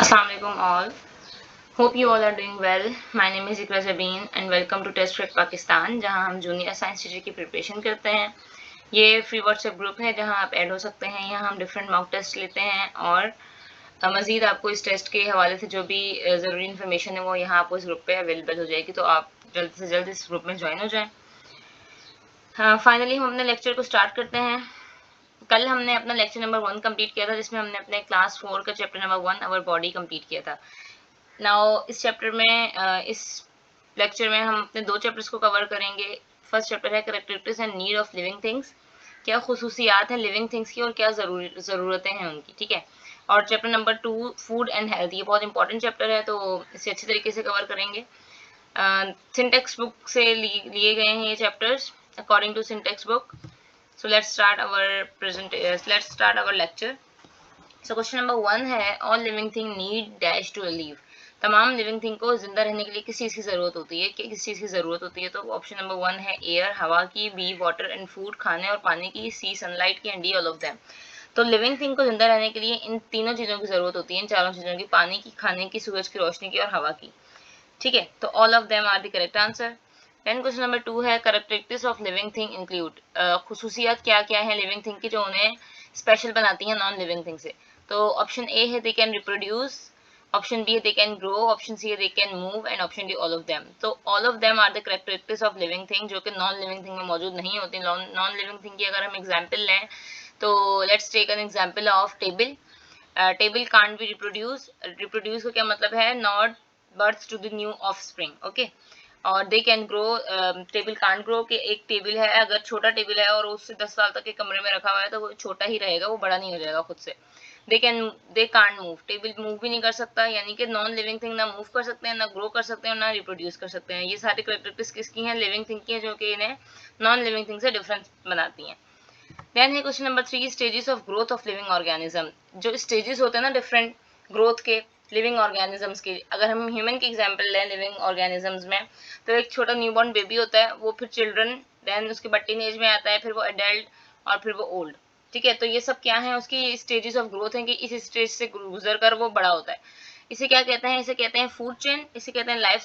Assalamualaikum all. Hope you all are doing well. My name is Ikra Zabeen and welcome to Test Track Pakistan, जहां हम junior science teacher की preparation करते हैं। ये free WhatsApp group है जहां आप ऐड हो सकते हैं। यहाँ हम डिफरेंट मॉक टेस्ट लेते हैं और मजीद आपको इस टेस्ट के हवाले से जो भी ज़रूरी इन्फॉर्मेशन है वो यहाँ आपको इस ग्रुप पे अवेलेबल हो जाएगी, तो आप जल्द से जल्द इस ग्रुप में ज्वाइन हो जाएं। फाइनली हम अपने लेक्चर को स्टार्ट करते हैं। कल हमने अपना लेक्चर नंबर 1 कंप्लीट किया था, जिसमें हमने अपने क्लास 4 का chapter number 1 our body complete किया था। नाउ इस चैप्टर में इस लेक्चर में हम अपने 2 चैप्टर्स को कवर करेंगे। फर्स्ट चैप्टर है characteristics and need of living things, क्या खुसूसियात हैं लिविंग थिंग्स की और क्या ज़रूरतें हैं उनकी, ठीक है। और chapter number 2 food and health, ये बहुत इंपॉर्टेंट चैप्टर है, तो इसे अच्छी तरीके से कवर करेंगे। सिंटेक्स बुक से लिए गए हैं ये chapters according to syntax book. So let's start our lecture. So question number 1 है all living thing need dash to live. तमाम लिविंग थिंग को जिंदा रहने के लिए किस चीज़ की ज़रूरत होती है, किस चीज़ की ज़रूरत होती है? तो ऑप्शन नंबर 1 है एयर, हवा की, बी वाटर एंड फूड, खाने और पानी की, सी सनलाइट की and D all of them. तो लिविंग थिंग को जिंदा रहने के लिए इन तीनों चीज़ों की ज़रूरत होती है, इन चारों चीज़ों की, पानी की, खाने की, सूरज की रोशनी की और हवा की, ठीक है। तो all of them are the correct answer. Then question number 2 है characteristics of living thing include, खुसूसियात क्या क्या है लिविंग थिंग की जो उन्हें स्पेशल बनाती हैं नॉन लिविंग थिंग से? तो ऑप्शन ए है they can reproduce, option B है they can grow, option C है they can move and option D all of them. तो all of them are the characteristics of living thing जो कि non living thing में मौजूद नहीं होती। Non living thing की अगर हम एग्जाम्पल लें तो let's take an example of table. Table can't be reproduce, reproduce का क्या मतलब है? Not birth to the new offspring, okay. और they can grow, table can't grow कि एक टेबल है, अगर छोटा टेबल है और उससे 10 साल तक के कमरे में रखा हुआ है तो वो छोटा ही रहेगा, वो बड़ा नहीं हो जाएगा खुद से। They can't move, table move भी नहीं कर सकता, यानी कि नॉन लिविंग थिंग ना मूव कर सकते हैं, ना ग्रो कर सकते हैं और ना रिप्रोड्यूस कर सकते हैं। ये सारी कैरेक्टरिस्टिक्स किसकी हैं? लिविंग थिंग की है, जो कि इन्हें नॉन लिविंग थिंग से डिफरेंट बनाती हैं। देन है question number 3 stages of growth of living organism. जो स्टेजेस होते हैं ना डिफरेंट ग्रोथ के लिविंग ऑर्गेनिजम्स के, अगर हम ह्यूमन की एग्जांपल लें लिविंग ऑर्गेनिजम्स में, तो एक छोटा न्यूबॉर्न बेबी होता है, वो फिर चिल्ड्रन, देन उसके बाद टीन एज में आता है, फिर वो एडल्ट और फिर वो ओल्ड, ठीक है। तो ये सब क्या है? उसकी स्टेजेस ऑफ ग्रोथ है कि इस स्टेज से गुजर कर वो बड़ा होता है। इसे क्या कहते हैं? इसे कहते हैं फूड चेन, इसे कहते हैं life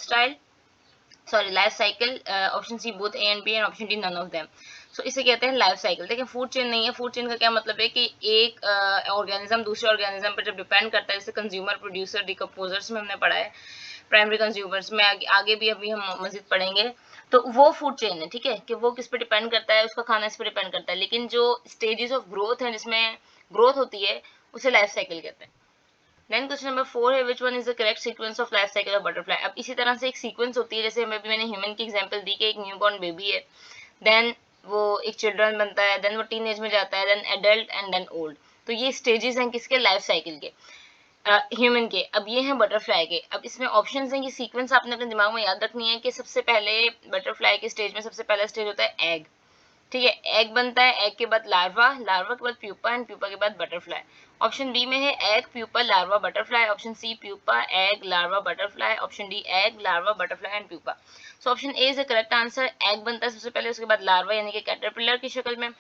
cycle. Option C both A and B and option D none of them. So इसे कहते हैं लाइफ साइकिल। देखिए फूड चेन नहीं है। फूड चेन का क्या मतलब है कि एक ऑर्गेनिज्म दूसरे ऑर्गेनिज्म पर जब डिपेंड करता है, जैसे कंज्यूमर, प्रोड्यूसर, डिकम्पोजर्स में हमने पढ़ा है, प्राइमरी कंज्यूमर्स में आगे भी अभी हम मजीद पढ़ेंगे, तो वो फूड चेन है, ठीक है, कि वो किस पे डिपेंड करता है, उसका खाना इस पे डिपेंड करता है। लेकिन जो स्टेजेस ऑफ ग्रोथ है जिसमें ग्रोथ होती है उसे लाइफ साइकिल कहते हैं। देन क्वेश्चन नंबर 4 है which one is the correct sequence of life cycle of butterfly. अब इसी तरह से एक सीक्वेंस होती है, जैसे मैंने ह्यूमन की एग्जांपल दी कि एक न्यूबॉर्न बेबी है, देन वो एक चिल्ड्रन बनता है, देन वो टीन एज में जाता है, then adult and then old. तो ये स्टेजेस हैं किसके? लाइफ साइकिल के, ह्यूमन के। अब ये हैं बटरफ्लाई के। अब इसमें ऑप्शंस हैं, ये सीक्वेंस आपने अपने दिमाग में याद रखनी है कि सबसे पहले बटरफ्लाई के स्टेज में सबसे पहला स्टेज होता है एग, ठीक है। एग बनता है, एग के बाद लार्वा, लार्वा के बाद प्यूपा एंड प्यूपा के बाद बटरफ्लाई। ऑप्शन बी में है egg, pupa, larva, butterfly. Option C pupa, egg, larva, butterfly. Option D egg, larva, butterfly and pupa. So option A is the correct answer. Egg बनता है सबसे पहले, उसके बाद लार्वा यानी कि कैटरपिलर की शक्ल में,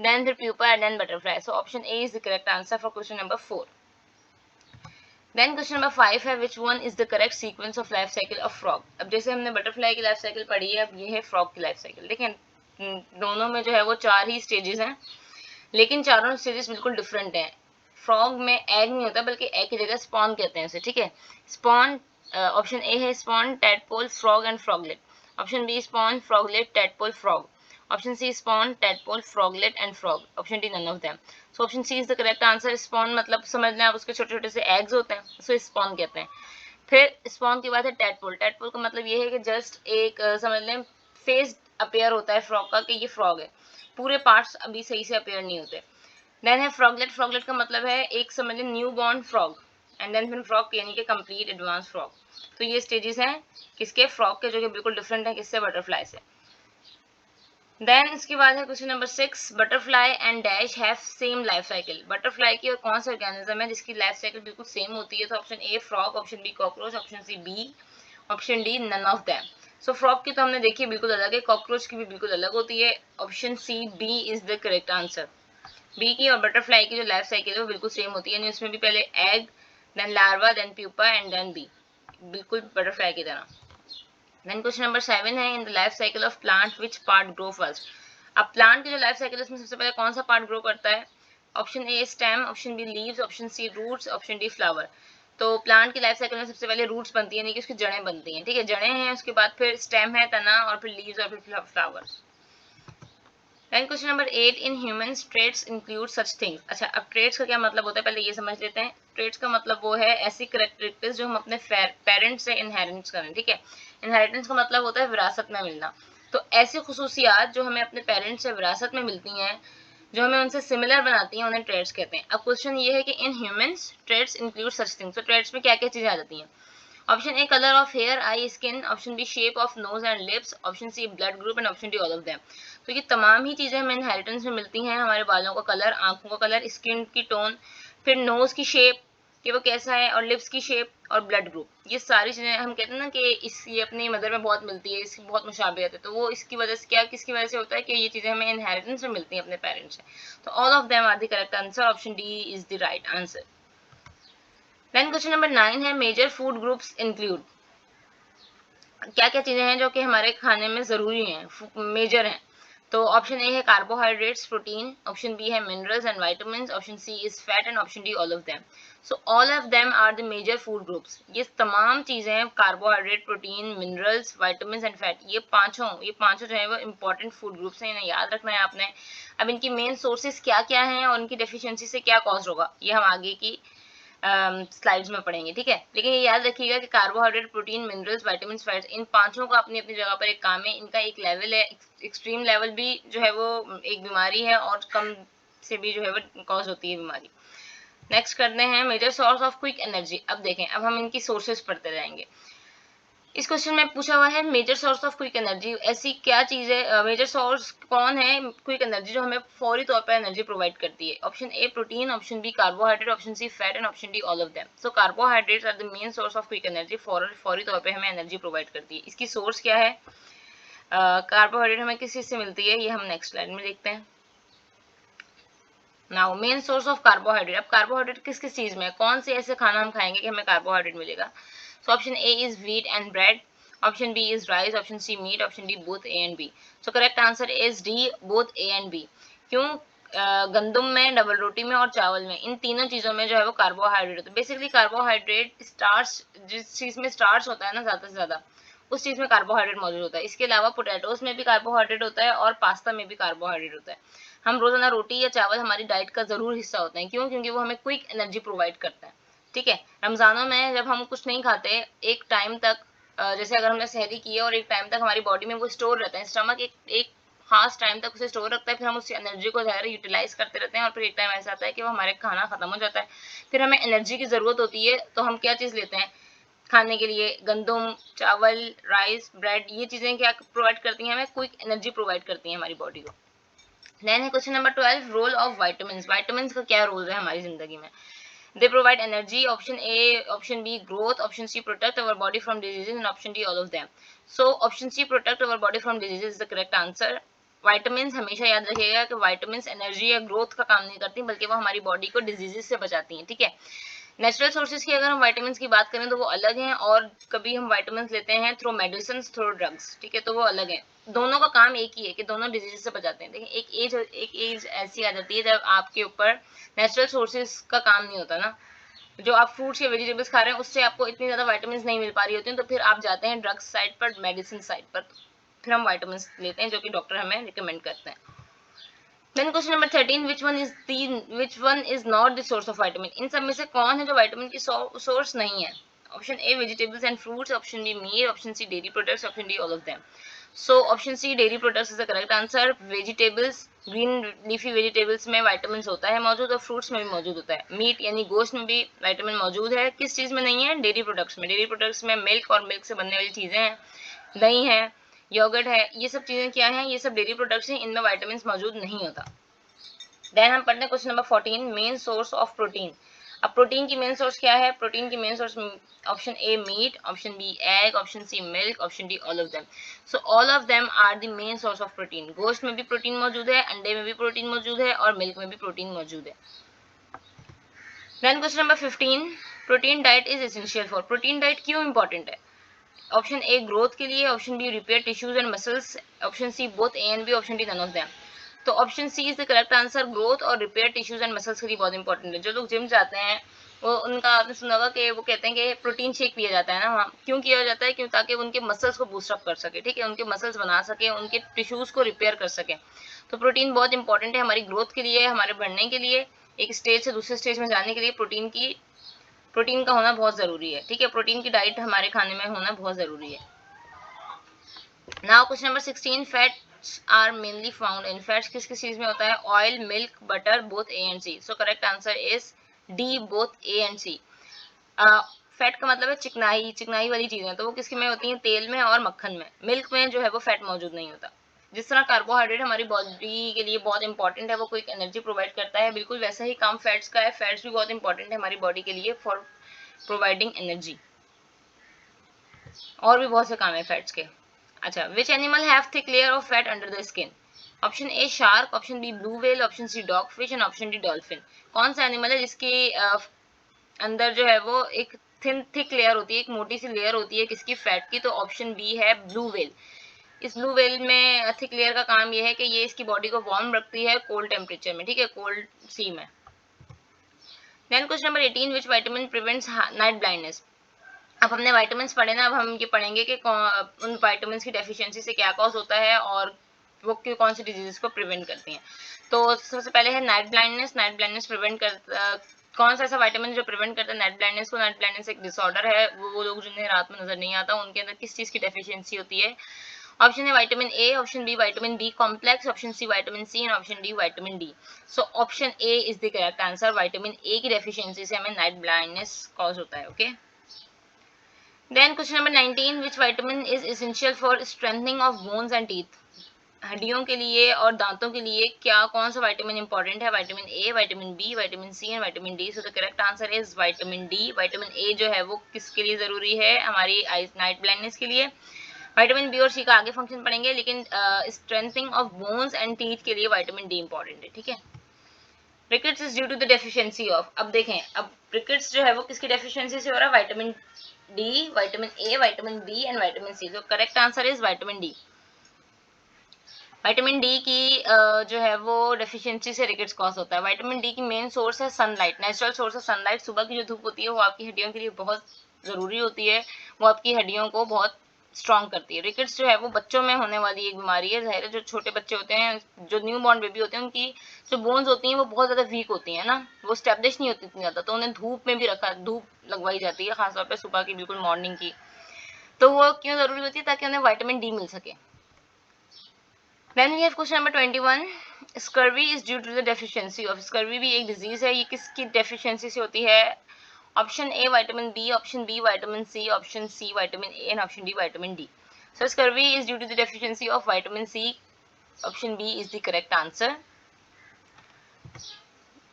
देन फिर pupa and then butterfly. So option A is the correct answer for question number 4। Then question number 5 है which one is the correct sequence of life cycle of frog. अब जैसे हमने बटरफ्लाई की life cycle पढ़ी है, अब ये है फ्रॉग की लाइफ साइकिल। देखें दोनों में जो है वो 4 ही स्टेजेस हैं, लेकिन चारों स्टेजेस बिल्कुल डिफरेंट हैं। फ्रॉग में एग नहीं होता, बल्कि एग की जगह स्पॉन कहते हैं उसे, ठीक है। स्पॉन, ऑप्शन ए है spawn, tadpole, frog and froglet. Option B spawn, froglet, tadpole, frog. Option C spawn, tadpole, froglet and frog. Option D none of them. So option C is the correct answer. Spawn मतलब समझ लें आप, उसके छोटे छोटे से eggs होते हैं, उसको स्पॉन कहते हैं। फिर स्पॉन के बाद है टैडपोल। टैडपोल का मतलब ये है कि जस्ट एक समझ लें फेस अपेयर होता है फ्रॉग का, कि ये फ्रॉग है, पूरे पार्ट्स अभी सही से अपेयर नहीं होते। देन है फ्रॉगलेट। फ्रॉगलेट का मतलब है एक समझ लें new born frog, and then फिर फ्रॉग यानी कि कंप्लीट एडवांस फ्रॉग। तो ये स्टेजेस हैं किसके? फ्रॉग के, जो कि बिल्कुल डिफरेंट है किससे? बटरफ्लाई से। देन इसके बाद है question number 6 butterfly and dash have same life cycle. Butterfly की और कौन सा ऑर्गेनिज्म है जिसकी लाइफ साइकिल बिल्कुल सेम होती है? तो option A frog, option B cockroach, option C bee, option D none of them. So frog की तो हमने देखी बिल्कुल अलग है, कॉकरोच की भी बिल्कुल अलग होती है। Option C bee is the correct answer. Bee की और बटरफ्लाई की जो लाइफ साइकिल है वो बिल्कुल सेम होती है, यानी उसमें भी पहले egg, then larva, then pupa and then bee, बिल्कुल बटरफ्लाई की तरह। देन क्वेश्चन नंबर 7 है, in the life cycle of plant which part grow first. अब प्लांट की जो लाइफ साइकिल है उसमें सबसे पहले कौन सा पार्ट ग्रो करता है? Option A stem, option B leaves, option C roots, option D flower. तो प्लांट की लाइफ साइकिल में सबसे पहले रूट्स बनती है, यानी कि उसकी जड़ें बनती हैं, ठीक है, जड़ें हैं, उसके बाद फिर स्टेम है, तना, और फिर लीव्स और फिर flowers. Then question number 8, in humans traits include such things. अच्छा, अब ट्रेट्स का क्या मतलब होता है पहले ये समझ लेते हैं। ट्रेट्स का मतलब वो है ऐसी करेक्टरिस्टिक्स जो हम अपने पेरेंट्स से इनहेरिट करें, ठीक है। इनहेरिटेंस का मतलब होता है विरासत में मिलना। तो ऐसी खुसूसियात जो हमें अपने पेरेंट्स से विरासत में मिलती हैं, जो हमें उनसे सिमिलर बनाती हैं, उन्हें ट्रेट्स कहते हैं। अब क्वेश्चन ये है कि in humans traits include such things, तो ट्रेट्स में क्या क्या चीजें आ जाती हैं? Option A colour of hair, eye, skin, option B shape of nose and lips, option C blood group and option D all of them. तो ये तमाम ही चीजें हमें इनहेरिटेंस में मिलती हैं। हमारे बालों का कलर, आंखों का कलर, स्किन की टोन, फिर नोज की शेप कि वो कैसा है, और लिप्स की शेप, और ब्लड ग्रुप। ये सारी चीजें हम कहते हैं ना कि ये अपनी मदर में बहुत मिलती है, इसकी बहुत मुशाबियत है, तो वो इसकी वजह से क्या, किसकी वजह से होता है कि ये चीजें हमें इनहेरिटेंस में मिलती हैं अपने पेरेंट्स से। तो all of them are the correct answer, option D is the right answer. Then question number 9 है, मेजर फूड ग्रुप्स इंक्लूड। क्या क्या चीजें हैं जो कि हमारे खाने में जरूरी हैं, मेजर हैं? तो ऑप्शन ए है कार्बोहाइड्रेट्स, प्रोटीन, ऑप्शन बी है minerals and vitamins, option C is fat and option D all of them. So all of them are the major food groups. ये तमाम चीजें, carbohydrate, protein, minerals, vitamins and fat, ये पांचों जो है वो important food groups हैं, इन्हें याद रखना है आपने। अब इनकी मेन सोर्सेज क्या क्या हैं और इनकी डेफिशिएंसी से क्या कॉज होगा, ये हम आगे की स्लाइड्स में पढ़ेंगे, ठीक है। लेकिन ये याद रखिएगा कि carbohydrate, protein, minerals, vitamin, fats, इन पांचों का अपनी अपनी जगह पर एक काम है। इनका एक लेवल है, एक्सट्रीम लेवल भी जो है वो एक बीमारी है, और कम से भी जो है वो कॉज होती है बीमारी। नेक्स्ट करते हैं major source of quick energy. अब देखें, अब हम इनकी सोर्सेज पढ़ते जाएंगे। इस क्वेश्चन में पूछा हुआ है major source of quick energy, ऐसी क्या चीज है, मेजर सोर्स कौन है क्विक एनर्जी जो हमें फौरी तौर पर एनर्जी प्रोवाइड करती है? Option A protein, option B carbohydrate, option C fat and option D all of them. So carbohydrates are the main source of quick energy, फौरी तौर पर हमें एनर्जी प्रोवाइड करती है। इसकी सोर्स क्या है? कार्बोहाइड्रेट हमें किस चीज से मिलती है, ये हम नेक्स्ट स्लाइड में देखते हैं। Now main source of carbohydrate. अब कार्बोहाइड्रेट किस किस चीज में है, कौन से ऐसे खाना हम खाएंगे कि हमें कार्बोहाइड्रेट मिलेगा? So option A is wheat and bread, option B is rice, option C meat, option D both A and B. So correct answer is D, both A and B. क्यों? गंदुम में, डबल रोटी में और चावल में, इन तीनों चीजों में जो है वो कार्बोहाइड्रेट होता है। बेसिकली कार्बोहाइड्रेट स्टार्च, जिस चीज में स्टार्च होता है ना ज्यादा से ज्यादा, उस चीज में कार्बोहाइड्रेट मौजूद होता है। इसके अलावा पोटैटोज में भी कार्बोहाइड्रेट होता है और पास्ता में भी कार्बोहाइड्रेट होता है। हम रोजाना रोटी या चावल हमारी डाइट का जरूर हिस्सा होते हैं। क्यों? क्योंकि वो हमें क्विक एनर्जी प्रोवाइड करता है, ठीक है। रमजानों में जब हम कुछ नहीं खाते एक टाइम तक, जैसे अगर हमने सहरी की है और एक टाइम तक हमारी बॉडी में वो स्टोर रहता है, स्टमक एक खास टाइम तक उसे स्टोर रखता है, फिर हम उस एनर्जी को ज़्यादा यूटिलाइज करते रहते हैं, और फिर एक टाइम ऐसा आता है कि वो हमारे खाना खत्म हो जाता है, फिर हमें एनर्जी की ज़रूरत होती है। तो हम क्या चीज़ लेते हैं खाने के लिए? गंदम, चावल, राइस, ब्रेड, ये चीज़ें क्या प्रोवाइड करती हैं? हमें क्विक एनर्जी प्रोवाइड करती हैं हमारी बॉडी को। देन है question number 12, role of vitamins. Vitamins का क्या रोल है हमारी जिंदगी में? They provide energy. Option A, option B, growth. Option C, protect our body from diseases. And option D, all of them. So option C, protect our body from diseases is the correct answer. Vitamin हमेशा याद रखिएगा कि vitamin energy या growth का काम नहीं करती, बल्कि वो हमारी बॉडी को डिजीजेस से बचाती हैं, ठीक है। नेचुरल सोर्सेज की अगर हम वाइटामिन की बात करें तो वो अलग हैं, और कभी हम वाइटामिन लेते हैं थ्रू मेडिसिन, थ्रू ड्रग्स, ठीक है, तो वो अलग है। दोनों का काम एक ही है कि दोनों डिजीज से बचाते हैं। देखिए एक एज ऐसी आ जाती है जब आपके ऊपर नेचुरल सोर्सेज का काम नहीं होता ना, जो आप फ्रूट्स या वेजिटेबल्स खा रहे हैं उससे आपको इतनी ज़्यादा वाइटामिन नहीं मिल पा रही होती हैं, तो फिर आप जाते हैं ड्रग्स साइड पर, मेडिसिन साइड पर, फिर हम वाइटामिन लेते हैं जो कि डॉक्टर हमें रिकमेंड करते हैं। Then question number 13, which one is not the source of vitamin. इन सब में से कौन है जो वाइटामिन की सोर्स नहीं है? Option A vegetables and fruits, option B meat, option C dairy products, option D all of them. So option C dairy products is the correct answer. Vegetables, green leafy vegetables में vitamin होता है मौजूद, और fruits में भी मौजूद होता है। मीट यानी गोश्त में भी वाइटामिन मौजूद है। किस चीज में नहीं है? डेयरी प्रोडक्ट्स में। डेयरी प्रोडक्ट्स में मिल्क और मिल्क से बनने वाली चीजें हैं, दही है, योगर्ट है, ये सब चीजें क्या हैं? ये सब डेयरी प्रोडक्ट्स हैं, इनमें वाइटामिन मौजूद नहीं होता। देन हम पढ़ते हैं question number 14, main source of protein. अब प्रोटीन की मेन सोर्स क्या है? प्रोटीन की main source option A meat, option B egg, option C milk, option D all of them. So all of them are the main source of protein. गोश्त में भी protein मौजूद है, अंडे में भी प्रोटीन मौजूद है, और मिल्क में भी प्रोटीन मौजूद है। Then question number 15, protein diet is essential for, protein diet क्यों इंपॉर्टेंट है? ऑप्शन ए ग्रोथ के लिए, option B repair tissues and muscles, option C both A and B, option D none of them. तो option C is the correct answer, growth और repair tissues and muscles के लिए बहुत important है। जो लोग जिम जाते हैं वो उनका आपने सुना होगा कि वो कहते हैं कि प्रोटीन शेक पिया जाता है ना, वहाँ क्यों किया जाता है? क्यों? ताकि उनके मसल्स को बूस्ट अप कर सके, ठीक है, उनके मसल्स बना सके, उनके टिश्यूज को रिपेयर कर सके। तो प्रोटीन बहुत इंपॉर्टेंट है हमारी ग्रोथ के लिए, हमारे बढ़ने के लिए, एक स्टेज से दूसरे स्टेज में जाने के लिए प्रोटीन का होना बहुत जरूरी है, ठीक है। प्रोटीन की डाइट हमारे खाने में होना बहुत जरूरी है। Now question number 16, fats are mainly found in, fats किस किस चीज में होता है? Oil, milk, butter, both A and C. So correct answer is D, both A and C. Fat का मतलब है चिकनाई, चिकनाई वाली चीजें, तो वो किसके में होती हैं? तेल में और मक्खन में। मिल्क में जो है वो फैट मौजूद नहीं होता। जिस तरह कार्बोहाइड्रेट हमारी बॉडी के लिए बहुत इंपॉर्टेंट है, वो कोई एनर्जी प्रोवाइड करता है, बिल्कुल वैसा ही काम फैट्स का है। फैट्स भी बहुत इंपॉर्टेंट है हमारी बॉडी के लिए फॉर प्रोवाइडिंग एनर्जी, और भी बहुत से काम है फैट्स के। अच्छा, which animal have thick layer of fat under the skin? Option A shark, option B blue whale, option C dog fish and option D dolphin. कौन सा एनिमल है जिसके अंदर जो है वो एक थिक लेयर होती है, एक मोटी सी लेयर होती है किसकी? फैट की। तो ऑप्शन बी है ब्लू व्हेल। इस ब्लू व्हेल में थिक लेयर का काम ये है कि ये इसकी बॉडी को वार्म रखती है कोल्ड टेम्परेचर में, ठीक है, कोल्ड सी में। Then question number 18, which vitamin prevents night blindness? अब हमने वाइटामिन पढ़े ना, अब हम ये पढ़ेंगे कि उन वाइटामिन की डेफिशिएंसी से क्या कॉज होता है और वो कौन सी डिजीजेस को प्रिवेंट करती हैं। तो सबसे पहले है night blindness. Night blindness prevent कर कौन सा ऐसा वाइटामिन जो प्रिवेंट करता है नाइट ब्लाइंडनेस को? नाइट ब्लाइंडनेस एक डिसऑर्डर है, वो लोग जिन्हें रात में नजर नहीं आता उनके अंदर किस चीज की डेफिशिएंसी होती है? ऑप्शन है vitamin A, option B vitamin B complex, option C vitamin C and option D vitamin D. So option A is the correct answer, vitamin A की डेफिशिएंसी से हमें नाइट ब्लाइंडनेस कॉज होता है। Okay, then question number 19, which vitamin is essential for strengthening of bones and teeth? हड्डियों के लिए और दांतों के लिए क्या कौन सा विटामिन इंपॉर्टेंट है? Vitamin A, vitamin B, vitamin C and vitamin D. So the correct answer is vitamin D. Vitamin A जो है वो किसके लिए जरूरी है? हमारी आईज नाइट ब्लाइंडनेस के लिए। विटामिन बी और सी का आगे फंक्शन पढ़ेंगे, लेकिन strengthening of bones and teeth के लिए विटामिन डी इंपॉर्टेंट है, ठीक है। Rickets is due to the deficiency of, अब देखें, अब रिकेट्स जो है वो किसकी डेफिशिएंसी से हो रहा है? Vitamin D, vitamin A, vitamin B and vitamin C. तो correct answer is vitamin D. Vitamin D की जो है वो डेफिशिएंसी से रिकेट्स कॉज होता है। विटामिन डी की मेन सोर्स है sunlight, natural source of sunlight. सुबह की जो धूप होती है वो आपकी हड्डियों के लिए बहुत जरूरी होती है, वो आपकी हड्डियों को बहुत स्ट्रॉन्ग करती है। रिकेट्स जो है वो बच्चों में होने वाली एक बीमारी है। जाहिर है जो छोटे बच्चे होते हैं, जो न्यू बॉर्न बेबी होते हैं, उनकी जो बोन्स होती हैं वो बहुत ज्यादा वीक होती हैं ना, वो स्टेब्लिश नहीं होती इतनी ज्यादा, तो उन्हें धूप में भी धूप लगवाई जाती है, खासतौर पर सुबह की, बिल्कुल मॉर्निंग की। तो वो क्यों जरूरी होती है? ताकि उन्हें विटामिन डी मिल सके। Then we have question number 21. Scurvy is due to the deficiency of, scurvy भी एक डिजीज है, ये किसकी डेफिशिएंसी से होती है? Option A vitamin B, option B vitamin C, option C vitamin A and option D vitamin D. So scurvy is due to the deficiency of vitamin C. Option B is the correct answer.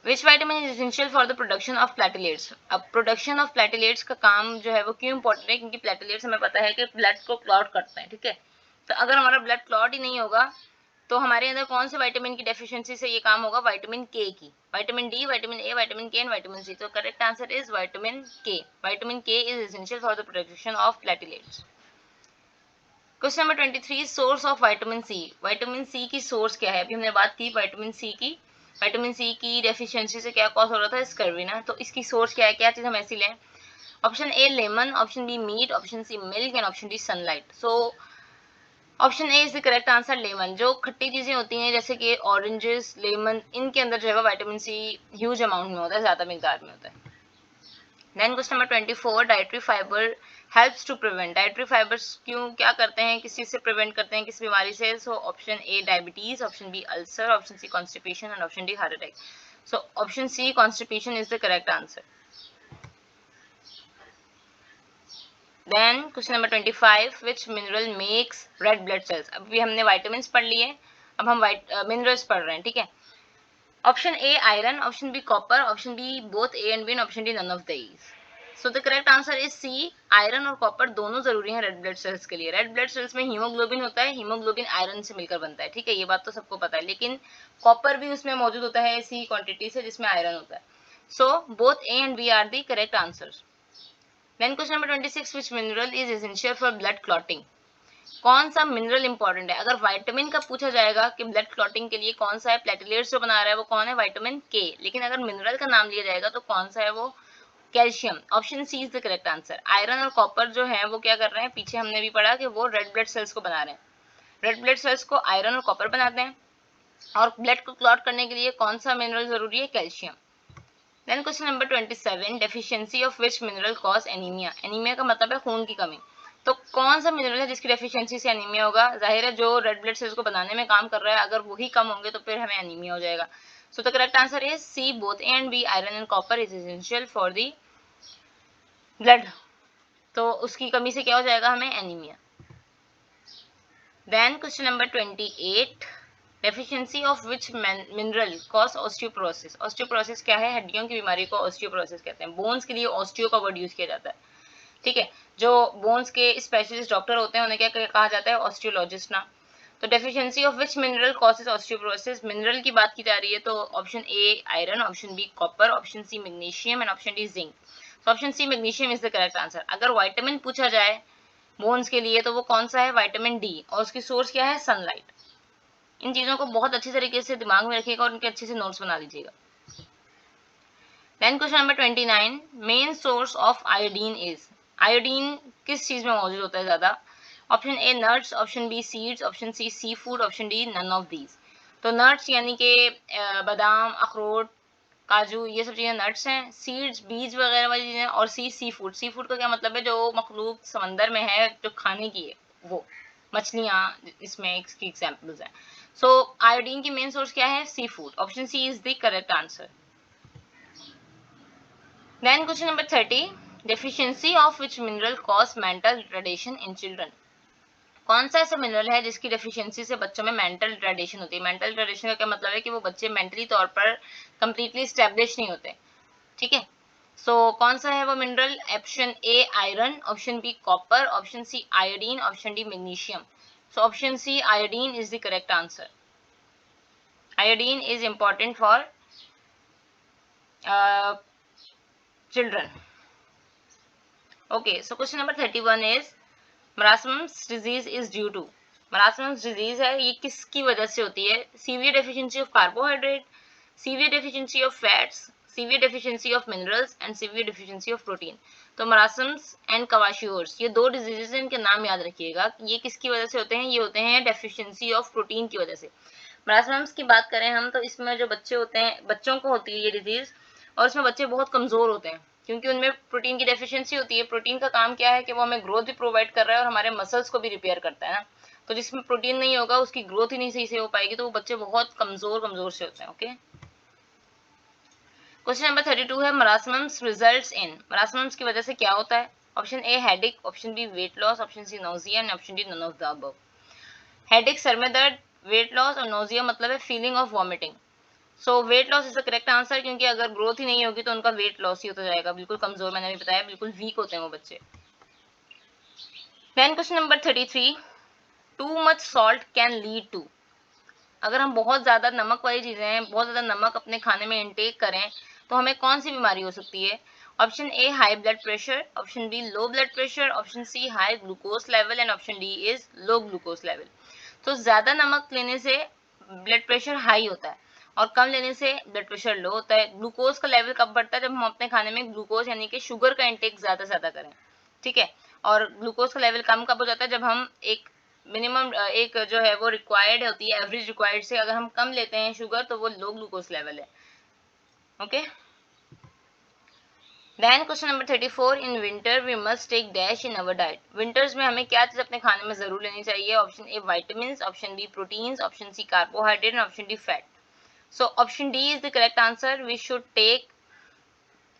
Which vitamin is essential for the production of platelets? अब production of platelets का काम जो है वो क्यों important है? क्योंकि platelets हमें पता है कि ब्लड को क्लॉट करते हैं, ठीक है। तो अगर हमारा ब्लड क्लॉट ही नहीं होगा तो हमारे अंदर कौन से विटामिन की डेफिशिएंसी से ये काम होगा? विटामिन के की। Vitamin D, vitamin A, vitamin K and vitamin C. तो correct answer is vitamin K. Vitamin K is essential for the production of platelets. Question number 23, source of vitamin C. Vitamin C की source क्या है? अभी हमने बात की vitamin C की। Vitamin C की डेफिशिएंसी से क्या कॉज हो रहा था? स्कर्वी ना। तो इसकी सोर्स क्या है? क्या चीज हम ऐसी लें? Option A lemon, option B meat, option C milk and option D sunlight. So option A is the correct answer, lemon. जो खट्टी चीजें होती हैं जैसे कि ऑरेंजेस, लेमन, इनके अंदर जो है विटामिन सी ह्यूज अमाउंट में होता है, ज्यादा मिकदार में होता है। Then question number 24, dietary fibre helps to prevent. Dietary fibres क्यों क्या करते हैं, किस चीज से प्रिवेंट करते हैं, किस बीमारी से? So option A diabetes, option B ulcer, option C constipation and option D heart attack. So option C constipation is the correct answer. Then question number 25, which mineral makes red blood cells? अभी हमने vitamins पढ़ लिए, अब हम minerals पढ़ रहे हैं, ठीक है। Option A iron, option B copper, option B both A and B, option D none of these. So the correct answer is C, iron और कॉपर दोनों जरूरी हैं रेड ब्लड सेल्स के लिए। रेड ब्लड सेल्स में हीमोग्लोबिन होता है, हीमोग्लोबिन आयरन से मिलकर बनता है, ठीक है, ये बात तो सबको पता है, लेकिन कॉपर भी उसमें मौजूद होता है इसी क्वांटिटी से जिसमें आयरन होता है। So both A and B are the correct answers. Then question number 26, which mineral is essential for blood clotting? कौन सा मिनरल इंपॉर्टेंट है? अगर विटामिन का पूछा जाएगा कि ब्लड क्लॉटिंग के लिए कौन सा है, प्लेटलेट्स जो बना रहा है वो कौन है, विटामिन के। लेकिन अगर मिनरल का नाम लिया जाएगा तो कौन सा है वो, calcium. Option C is the correct answer. Iron और कॉपर जो है वो क्या कर रहे हैं, पीछे हमने भी पढ़ा कि वो रेड ब्लड सेल्स को बना रहे हैं। रेड ब्लड सेल्स को आयरन और कॉपर बनाते हैं, और ब्लड को क्लॉट करने के लिए कौन सा मिनरल जरूरी है, calcium. Then question number 27, deficiency of which mineral cause anaemia? Anaemia का मतलब है खून की कमी। तो कौन सा मिनरल है जिसकी डेफिशिएंसी से एनीमिया होगा? जाहिर है जो रेड ब्लड सेल्स को बनाने में काम कर रहा है, अगर वही कम होंगे तो फिर हमें एनीमिया हो जाएगा। So the correct answer is C, both A and B. Iron and copper is essential for the blood, तो उसकी कमी से क्या हो जाएगा, हमें anaemia. Then question number 28, deficiency of which mineral cause osteoporosis? Osteoporosis क्या है? हड्डियों की बीमारी को ऑस्टियोपोरोसिस कहते हैं। बोन्स के लिए ऑस्टियो का वर्ड यूज किया जाता है, ठीक है। जो बोन्स के स्पेशलिस्ट डॉक्टर होते हैं उन्हें क्या कहा जाता है, ऑस्टियोलॉजिस्ट ना। तो deficiency of which mineral causes osteoporosis, mineral की बात की जा रही है, तो option A iron, option B copper, option C magnesium and option D zinc. तो option C magnesium is the correct answer. अगर विटामिन पूछा जाए बोन्स के लिए तो वो कौन सा है, विटामिन डी, और उसकी सोर्स क्या है, सनलाइट। इन चीजों को बहुत अच्छी तरीके से दिमाग में रखिएगा और उनके अच्छे से नोट्स बना लीजिएगा। Then question number 29, main source of iodine is? Iodine किस चीज में मौजूद होता है ज्यादा? Option A nuts, option B seeds, option C seafood, option D none of these. तो नट्स यानी कि बादाम, अखरोट, काजू, ये सब चीजें नट्स हैं। सीड्स बीज वगैरह वाली चीजें, और सी फूड। सी फूड का क्या मतलब है, जो मखलूक समंदर में है जो खाने की है, वो मछलियाँ इसमें इसकी एग्जाम्पल्स हैं। सो आयोडीन की मेन सोर्स क्या है, seafood. Option C is the correct answer. Then question number 30, deficiency of which mineral cause mental retardation in children? कौन सा ऐसा मिनरल है जिसकी डेफिशिएंसी से बच्चों में मेंटल रिटार्डेशन होती है? मेंटल रिटार्डेशन का क्या मतलब है कि वो बच्चे मेंटली तौर पर कंप्लीटली स्टैब्लिश नहीं होते, ठीक है। सो कौन सा है वो मिनरल? Option A iron, option B copper, option C iodine, option D magnesium. So option C iodine is the correct answer. Iodine is important for children. Okay, so question number 31 is Marasmus disease is due to? Marasmus disease है ये किसकी वजह से होती है? Severe deficiency of carbohydrate, severe deficiency of fats, severe deficiency of minerals and severe deficiency of protein. तो Marasmus and Kwashiorkor ये दो डिजीजेस हैं, इनके नाम याद रखिएगा। ये किसकी वजह से होते हैं? ये होते हैं डेफिशिएंसी ऑफ प्रोटीन की वजह से। मरासमस की बात करें हम तो इसमें जो बच्चे होते हैं, बच्चों को होती है ये डिजीज, और इसमें बच्चे बहुत कमजोर होते हैं क्योंकि उनमें प्रोटीन की डेफिशिएंसी होती है। प्रोटीन का काम क्या है कि वो हमें ग्रोथ भी प्रोवाइड कर रहा है और हमारे मसल्स को भी रिपेयर करता है ना। तो जिसमें प्रोटीन नहीं होगा उसकी ग्रोथ ही नहीं सही से हो पाएगी, तो वो बच्चे बहुत कमजोर से होते हैं। ओके, क्वेश्चन नंबर 32 है मरासमस रिजल्ट्स इन? मरासमस की वजह से क्या होता है? Option A headache, option B weight loss, option C nausea and option D none of the above. Headache सर में दर्द, वेट लॉस और नोजिया मतलब है feeling of vomiting. So weight loss is the correct answer, क्योंकि अगर growth ही नहीं होगी तो उनका वेट लॉस ही होता जाएगा। बिल्कुल कमजोर, मैंने भी बताया, बिल्कुल वीक होते हैं वो बच्चे। Then question number 33, too much salt can lead to? अगर हम बहुत ज्यादा नमक वाली चीजें, बहुत ज्यादा नमक अपने खाने में इंटेक करें तो हमें कौन सी बीमारी हो सकती है? Option A high blood pressure, option B low blood pressure, option C high glucose level and option D is low glucose level. तो ज्यादा नमक लेने से ब्लड प्रेशर हाई होता है और कम लेने से ब्लड प्रेशर लो होता है। ग्लूकोज का लेवल कब बढ़ता है? जब हम अपने खाने में ग्लूकोज यानी कि शुगर का इंटेक ज्यादा करें, ठीक है। और ग्लूकोज का लेवल कम कब हो जाता है? जब हम एक मिनिमम एक जो है वो रिक्वायर्ड होती है, एवरेज रिक्वायर्ड से अगर हम कम लेते हैं शुगर तो वो लो ग्लूकोज लेवल है। Okay, then question number 34, in winter we must take dash in our diet? Winters में हमें क्या चीज अपने खाने में जरूर लेनी चाहिए? Option A vitamins, option B proteins, option C carbohydrate and option D fat. So option D is the correct answer. We should take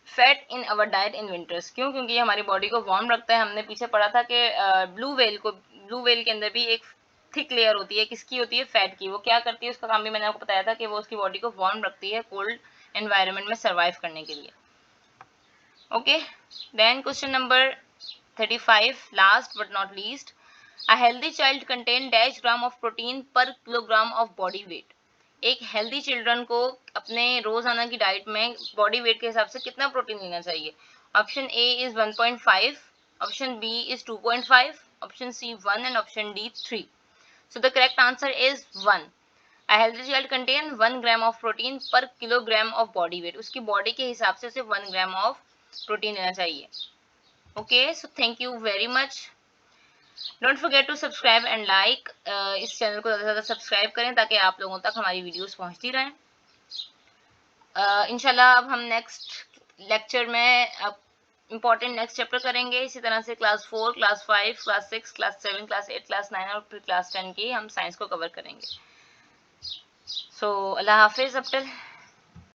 fat in our diet in winters. क्यों? क्योंकि ये हमारी बॉडी को वार्म रखता है। हमने पीछे पढ़ा था कि ब्लू व्हेल के अंदर भी एक थिक लेयर होती है, किसकी होती है? फैट की। वो क्या करती है, उसका काम भी मैंने आपको बताया था कि वो उसकी बॉडी को वार्म रखती है कोल्ड एनवायरनमेंट में सर्वाइव करने के लिए। Okay, then question number 35, last but not least, a healthy child contain dash gram of protein per kilogram of body weight? एक हेल्दी चिल्ड्रन को अपने रोजाना की डाइट में बॉडी वेट के हिसाब से कितना प्रोटीन लेना चाहिए? Option A is 1.5, option B is 2.5, option C 1 and option D 3. So the correct answer is 1. A healthy child contain 1 gram of protein per kilogram of body weight. उसकी body के हिसाब से उसे 1 ग्राम ऑफ प्रोटीन लेना चाहिए. Okay, so thank you very much. Don't forget to subscribe and like. इस channel को ज़्यादा से ज़्यादा सब्सक्राइब करें ताकि आप लोगों तक हमारी वीडियोस पहुंचती रहें. इंशाल्लाह अब हम नेक्स्ट लेक्चर में इम्पॉर्टेंट नेक्स्ट चैप्टर करेंगे. इसी तरह से class 4, class 5, class 6, class 7, class 8, class 9 और फिर क्लास 10 की हम साइंस को कवर करेंगे. सो अल्लाह हाफिज़. अब तक